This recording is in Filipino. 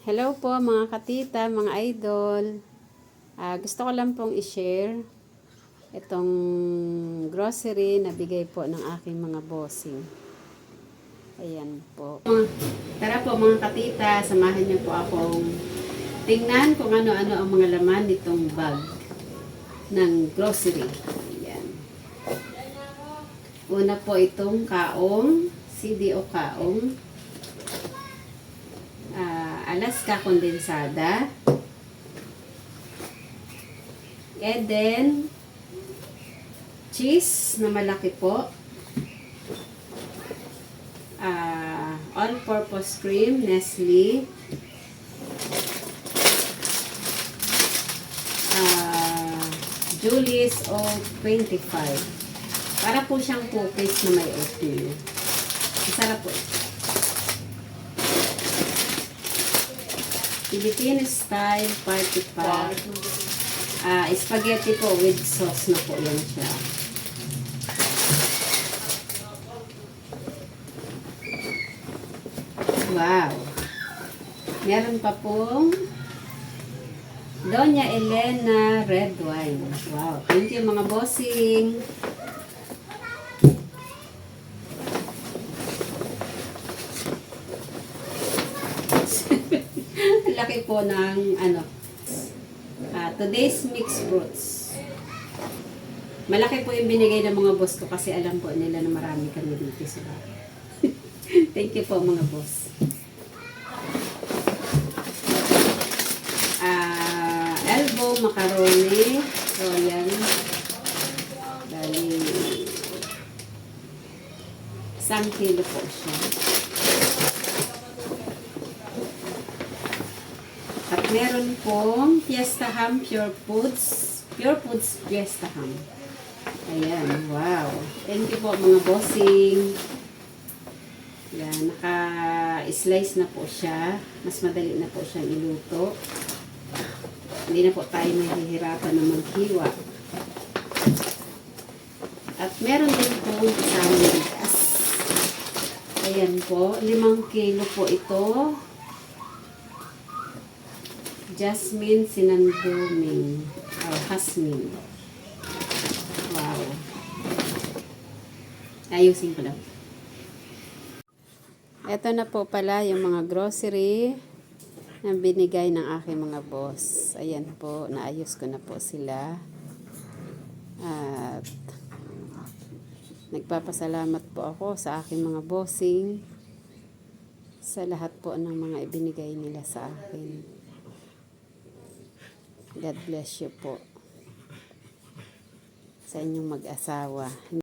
Hello po mga katita, mga idol. Gusto ko lang pong i-share itong grocery na bigay po ng aking mga bossing. Ayan po. Tara po mga katita, samahan niyo po akong tingnan kung ano-ano ang mga laman nitong bag ng grocery. Ayan. Una po itong kaong, CDO kaong. Alaska kondensada. And then, cheese na malaki po. All-purpose cream, Nestle. Julie's Oat 25. Para po siyang cookies na may oatmeal. Masarap po ito. Philippine style party pack. Spaghetti po with sauce na po yan siya. Wow! Meron pa pong Doña Elena red wine. Wow! Thank you mga bossing! Laki po ng today's mixed fruits. Malaki po yung binigay ng mga boss ko kasi alam po nila na marami kami dito sa bahay. Thank you po mga boss. Elbow macaroni. So yan. Dali 1 kilo po siya. At meron pong Fiesta Ham Pure Foods Fiesta Ham. Ayan, wow. Thank you po mga bossing. Ayan, naka-slice na po siya. Mas madali na po siyang iluto. Hindi na po tayo mahihirapan na maghiwa. At meron din pong isang bigas. Ayan po, 5 kilo po ito. Jasmine Sinanduming Hasmin. Wow. Ayusin ko lang. Ito na po pala yung mga grocery na binigay ng aking mga boss. Ayan po, naayos ko na po sila. At nagpapasalamat po ako sa aking mga bossing sa lahat po ng mga ibinigay nila sa akin. God bless you po sa inyong mag-asawa.